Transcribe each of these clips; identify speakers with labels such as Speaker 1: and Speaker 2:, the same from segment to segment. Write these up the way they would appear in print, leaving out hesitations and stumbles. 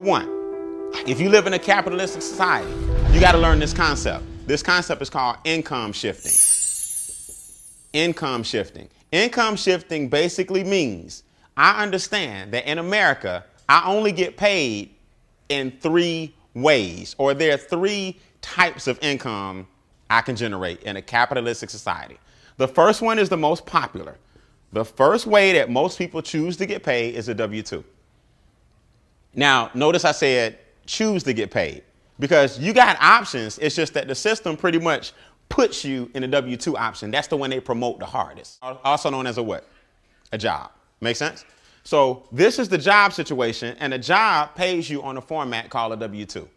Speaker 1: One, if you live in a capitalistic society, you got to learn this concept. This concept is called income shifting. Income shifting. Income shifting basically means I understand that in America, I only get paid in 3 ways, or there are 3 types of income I can generate in a capitalistic society. The first one is the most popular. The first way that most people choose to get paid is a W-2. Now, notice I said choose to get paid because you got options. It's just that the system pretty much puts you in a W-2 option. That's the one they promote the hardest. Also known as a what? A job. Make sense? So this is the job situation, and a job pays you on a format called a W-2.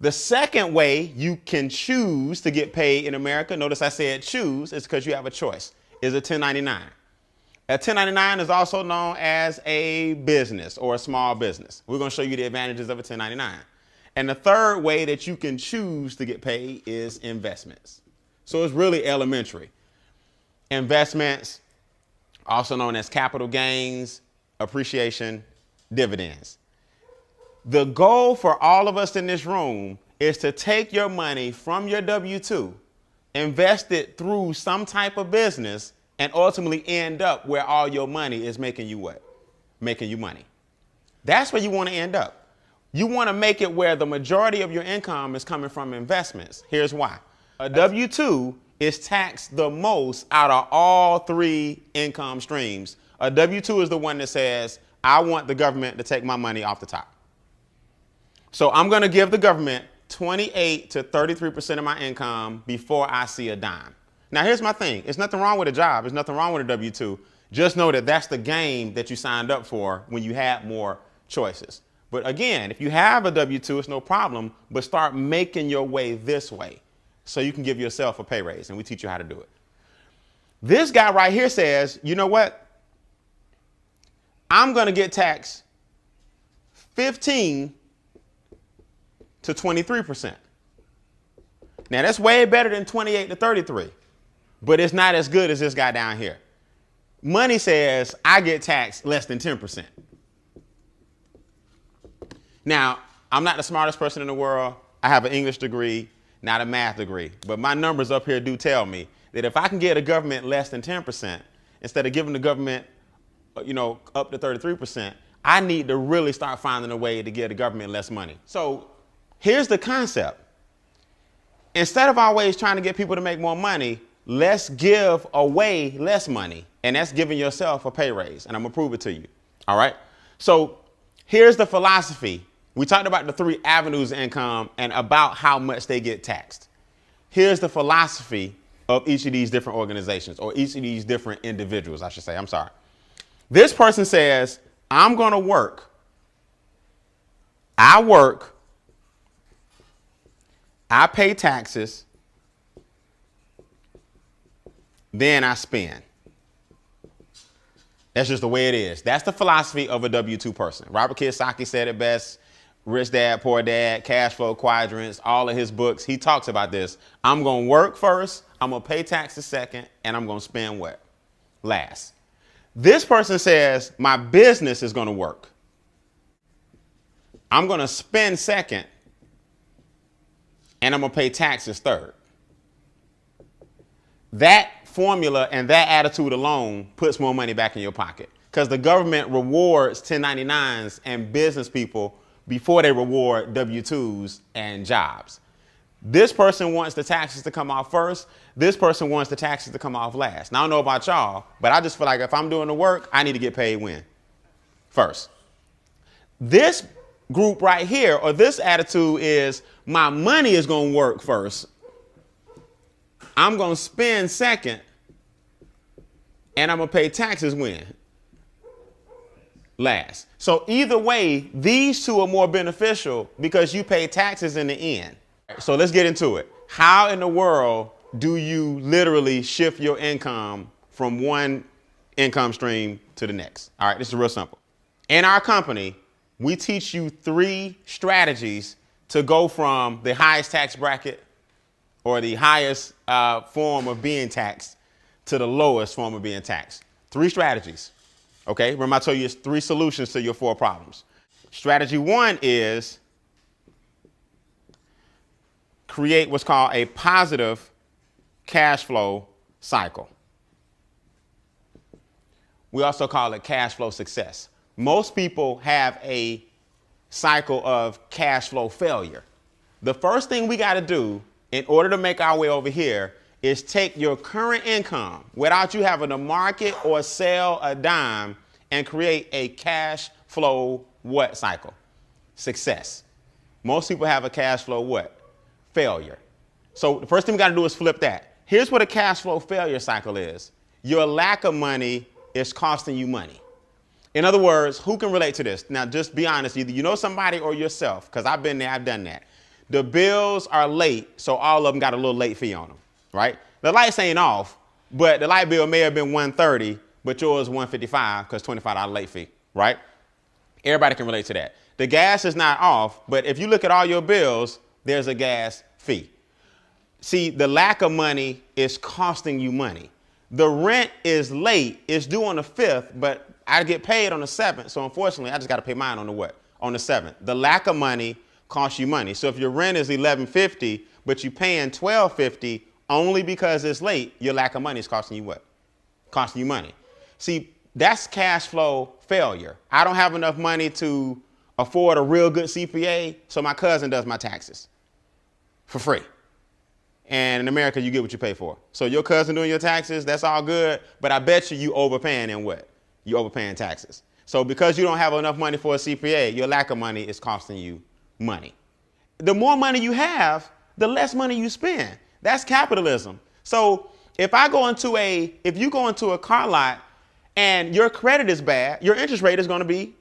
Speaker 1: The second way you can choose to get paid in America, notice I said choose, is because you have a choice, is a 1099. A 1099 is also known as a business or a small business. We're going to show you the advantages of a 1099. And the third way that you can choose to get paid is investments. So it's really elementary. Investments, also known as capital gains, appreciation, dividends. The goal for all of us in this room is to take your money from your W-2, invest it through some type of business, and ultimately end up where all your money is making you what? Making you money. That's where you want to end up. You want to make it where the majority of your income is coming from investments. Here's why. A W-2 is taxed the most out of all 3 income streams. A W-2 is the one that says, I want the government to take my money off the top. So I'm going to give the government 28 to 33% of my income before I see a dime. Now, here's my thing. There's nothing wrong with a job. There's nothing wrong with a W-2. Just know that that's the game that you signed up for when you had more choices. But again, if you have a W-2, it's no problem, but start making your way this way so you can give yourself a pay raise, and we teach you how to do it. This guy right here says, you know what? I'm going to get taxed 15 to 23%. Now, that's way better than 28 to 33. But it's not as good as this guy down here. Money says I get taxed less than 10%. Now, I'm not the smartest person in the world. I have an English degree, not a math degree. But my numbers up here do tell me that if I can get a government less than 10%, instead of giving the government, up to 33%, I need to really start finding a way to give the government less money. So here's the concept. Instead of always trying to get people to make more money, let's give away less money, and that's giving yourself a pay raise, and I'm gonna prove it to you. All right. So here's the philosophy. We talked about the 3 avenues of income and about how much they get taxed. Here's the philosophy of each of these different organizations, or each of these different individuals, I should say. I'm sorry. This person says, I'm gonna work. I work. I pay taxes. Then I spend. That's just the way it is. That's the philosophy of a W-2 person. Robert Kiyosaki said it best. Rich Dad, Poor Dad, Cash Flow Quadrants, all of his books. He talks about this. I'm going to work first. I'm going to pay taxes second. And I'm going to spend what? Last. This person says my business is going to work. I'm going to spend second. And I'm going to pay taxes third. That formula and that attitude alone puts more money back in your pocket because the government rewards 1099s and business people before they reward W-2s and jobs. This person wants the taxes to come off first. This person wants the taxes to come off last. Now, I don't know about y'all, but I just feel like if I'm doing the work, I need to get paid when? First. This group right here, or this attitude is my money is going to work first. I'm going to spend second, and I'm going to pay taxes when? Last. So either way, these 2 are more beneficial because you pay taxes in the end. So let's get into it. How in the world do you literally shift your income from one income stream to the next? All right, this is real simple. In our company, we teach you 3 strategies to go from the highest tax bracket or the highest form of being taxed to the lowest form of being taxed. 3 strategies. Okay, remember I told you it's 3 solutions to your 4 problems. Strategy one is create what's called a positive cash flow cycle. We also call it cash flow success. Most people have a cycle of cash flow failure. The first thing we got to do in order to make our way over here is take your current income without you having to market or sell a dime and create a cash flow what cycle? Success. Most people have a cash flow what? Failure. So the first thing we got to do is flip that. Here's what a cash flow failure cycle is. Your lack of money is costing you money. In other words, who can relate to this? Now, just be honest. Either you know somebody or yourself, because I've been there, I've done that. The bills are late, so all of them got a little late fee on them, right? The lights ain't off, but the light bill may have been $130, but yours $155 because $25 late fee, right? Everybody can relate to that. The gas is not off, but if you look at all your bills, there's a gas fee. See, the lack of money is costing you money. The rent is late. It's due on the 5th, but I get paid on the 7th. So unfortunately, I just got to pay mine on the what? On the 7th. The lack of money costs you money. So if your rent is $11.50, but you're paying $12.50 only because it's late, your lack of money is costing you what? Costing you money. See, that's cash flow failure. I don't have enough money to afford a real good CPA, so my cousin does my taxes for free. And in America, you get what you pay for. So your cousin doing your taxes, that's all good. But I bet you overpaying in what? You overpaying taxes. So because you don't have enough money for a CPA, your lack of money is costing you money. The more money you have, the less money you spend. That's capitalism. So if you go into a car lot and your credit is bad, your interest rate is going to be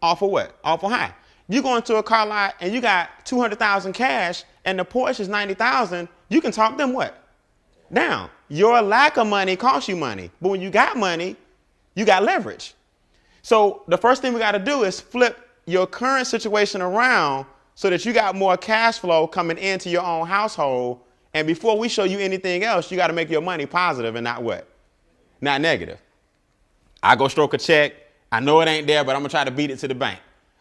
Speaker 1: awful what? Awful high. You go into a car lot and you got $200,000 cash and the Porsche is $90,000, you can talk them what? Down. Your lack of money costs you money. But when you got money, you got leverage. So the first thing we got to do is flip your current situation around so that you got more cash flow coming into your own household. And before we show you anything else, you got to make your money positive and not what? Not negative. I go stroke a check. I know it ain't there, but I'm going to try to beat it to the bank.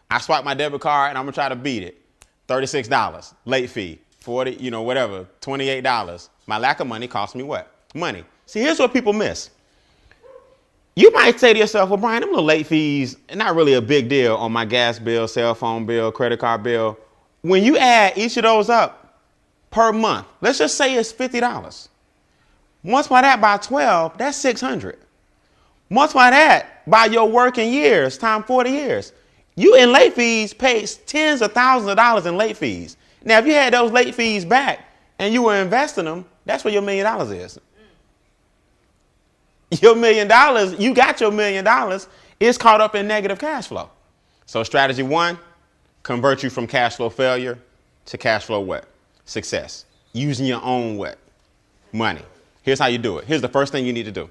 Speaker 1: I swipe my debit card and I'm going to try to beat it. $36, late fee, 40, whatever, $28. My lack of money costs me what? Money. See, here's what people miss. You might say to yourself, well, Brian, them little late fees, not really a big deal on my gas bill, cell phone bill, credit card bill. When you add each of those up per month, let's just say it's $50. Multiply that by 12, that's $600. Multiply that by your working years, times 40 years. You in late fees paid tens of thousands of dollars in late fees. Now, if you had those late fees back and you were investing them, that's where your $1 million is. Your $1 million, you got your $1 million, is caught up in negative cash flow. So strategy one, convert you from cash flow failure to cash flow what? Success. Using your own what? Money. Here's how you do it. Here's the first thing you need to do.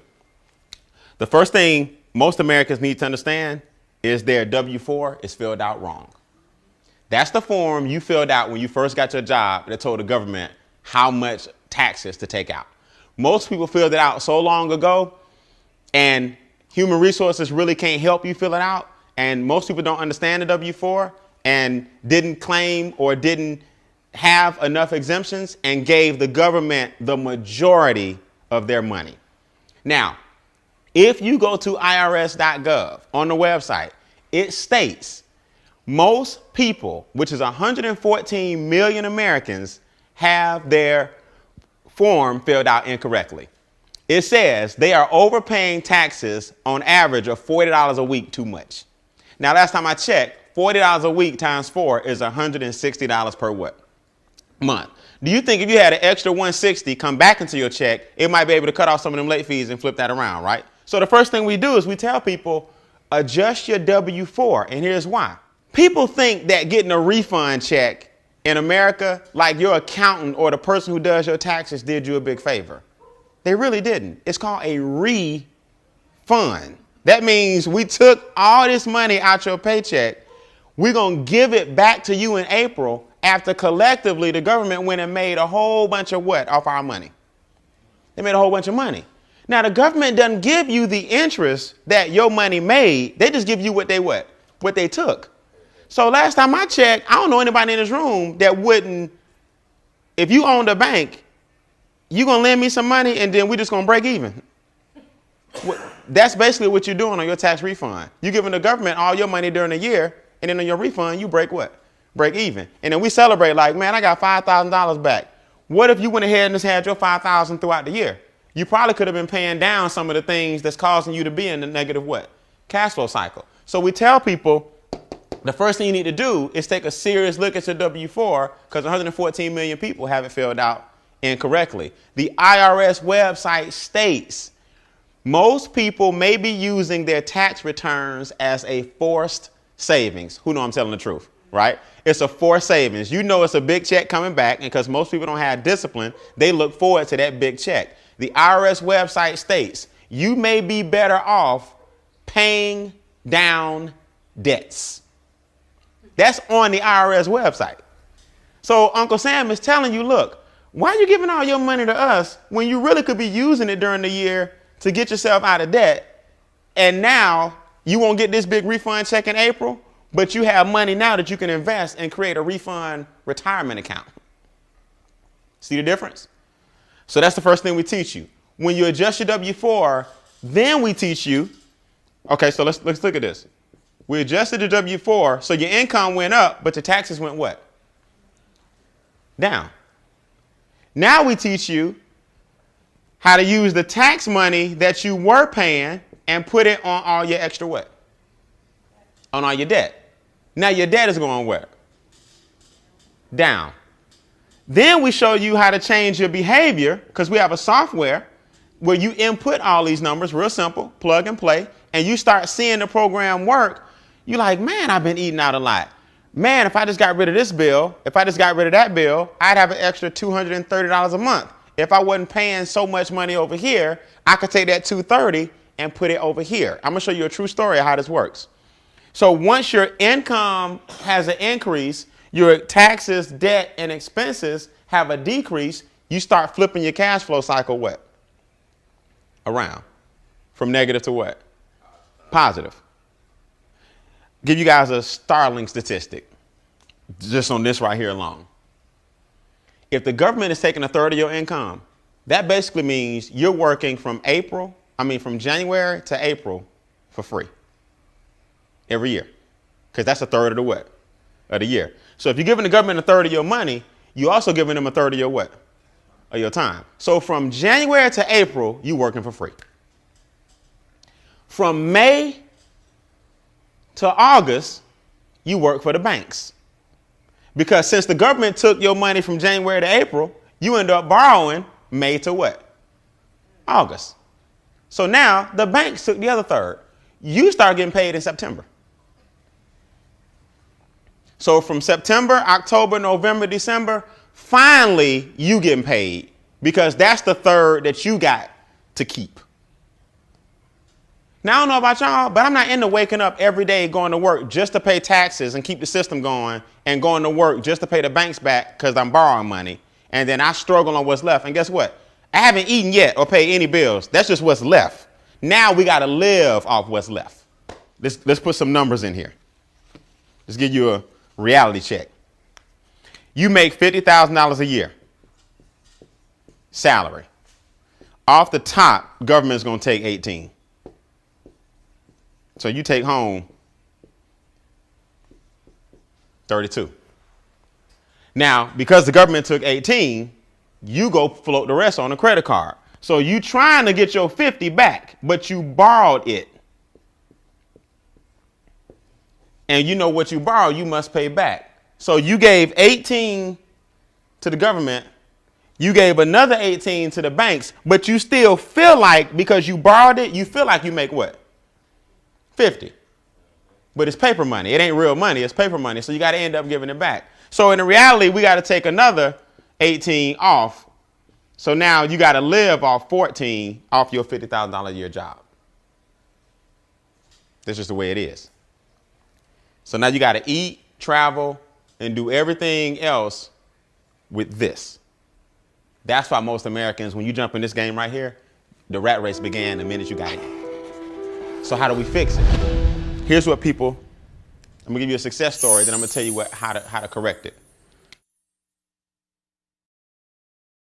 Speaker 1: The first thing most Americans need to understand is their W-4 is filled out wrong. That's the form you filled out when you first got your job that told the government how much taxes to take out. Most people filled it out so long ago, and human resources really can't help you fill it out. And most people don't understand the W-4 and didn't claim or didn't have enough exemptions and gave the government the majority of their money. Now, if you go to irs.gov on the website, it states most people, which is 114 million Americans, have their form filled out incorrectly. It says they are overpaying taxes on average of $40 a week too much. Now, last time I checked, $40 a week times 4 is $160 per what? Month. Do you think if you had an extra $160 come back into your check, it might be able to cut off some of them late fees and flip that around, right? So the first thing we do is we tell people, adjust your W-4, and here's why. People think that getting a refund check in America, like your accountant or the person who does your taxes did you a big favor. They really didn't. It's called a refund. That means we took all this money out your paycheck. We're going to give it back to you in April after collectively the government went and made a whole bunch of what off our money? They made a whole bunch of money. Now, the government doesn't give you the interest that your money made. They just give you what they took. So last time I checked, I don't know anybody in this room that wouldn't, if you owned a bank, you going to lend me some money and then we just going to break even. That's basically what you're doing on your tax refund. You're giving the government all your money during the year, and then on your refund, you break what? Break even. And then we celebrate like, man, I got $5,000 back. What if you went ahead and just had your $5,000 throughout the year? You probably could have been paying down some of the things that's causing you to be in the negative what? Cash flow cycle. So we tell people the first thing you need to do is take a serious look at your W-4 because 114 million people have it filled out incorrectly. The IRS website states most people may be using their tax returns as a forced savings. Who know I'm telling the truth, right? It's a forced savings. You know it's a big check coming back, and because most people don't have discipline, they look forward to that big check. The IRS website states you may be better off paying down debts. That's on the IRS website. So Uncle Sam is telling you, look, why are you giving all your money to us when you really could be using it during the year to get yourself out of debt? And now you won't get this big refund check in April, but you have money now that you can invest and create a refund retirement account. See the difference? So that's the first thing we teach you. When you adjust your W-4, then we teach you, okay, so let's look at this. We adjusted the W-4, so your income went up, but your taxes went what? Down. Now we teach you how to use the tax money that you were paying and put it on all your extra what? On all your debt. Now your debt is going where? Down. Then we show you how to change your behavior because we have a software where you input all these numbers, real simple, plug and play, and you start seeing the program work. You're like, man, I've been eating out a lot. Man, if I just got rid of this bill, if I just got rid of that bill, I'd have an extra $230 a month. If I wasn't paying so much money over here, I could take that $230 and put it over here. I'm going to show you a true story of how this works. So once your income has an increase, your taxes, debt, and expenses have a decrease, you start flipping your cash flow cycle what? Around. From negative to what? Positive. Give you guys a startling statistic just on this right here alone. If the government is taking a third of your income, that basically means you're working from January to April for free every year, because that's a third of the what? Of the year. So if you're giving the government a third of your money, you're also giving them a third of your what? Of your time. So from January to April, you're working for free. From May to August, you work for the banks. Because since the government took your money from January to April, you end up borrowing May to what? August. So now the banks took the other third. You start getting paid in September. So from September, October, November, December, finally you getting paid because that's the third that you got to keep. Now, I don't know about y'all, but I'm not into waking up every day going to work just to pay taxes and keep the system going and going to work just to pay the banks back because I'm borrowing money. And then I struggle on what's left. And guess what? I haven't eaten yet or paid any bills. That's just what's left. Now we got to live off what's left. Let's put some numbers in here. Let's give you a reality check. You make $50,000 a year salary. Off the top, government's going to take 18. So you take home 32. Now, because the government took 18, you go float the rest on a credit card. So you trying to get your 50 back, but you borrowed it. And you know what you borrow, you must pay back. So you gave 18 to the government. You gave another 18 to the banks, but you still feel like because you borrowed it, you feel like you make what? 50. But it's paper money. It ain't real money. It's paper money. So you got to end up giving it back. So in reality, we got to take another 18 off. So now you got to live off 14 off your $50,000 a year job. That's just the way it is. So now you got to eat, travel, and do everything else with this. That's why most Americans, when you jump in this game right here, the rat race began the minute you got in. So how do we fix it? Here's what people I'm gonna give you a success story, then I'm gonna tell you how to correct it.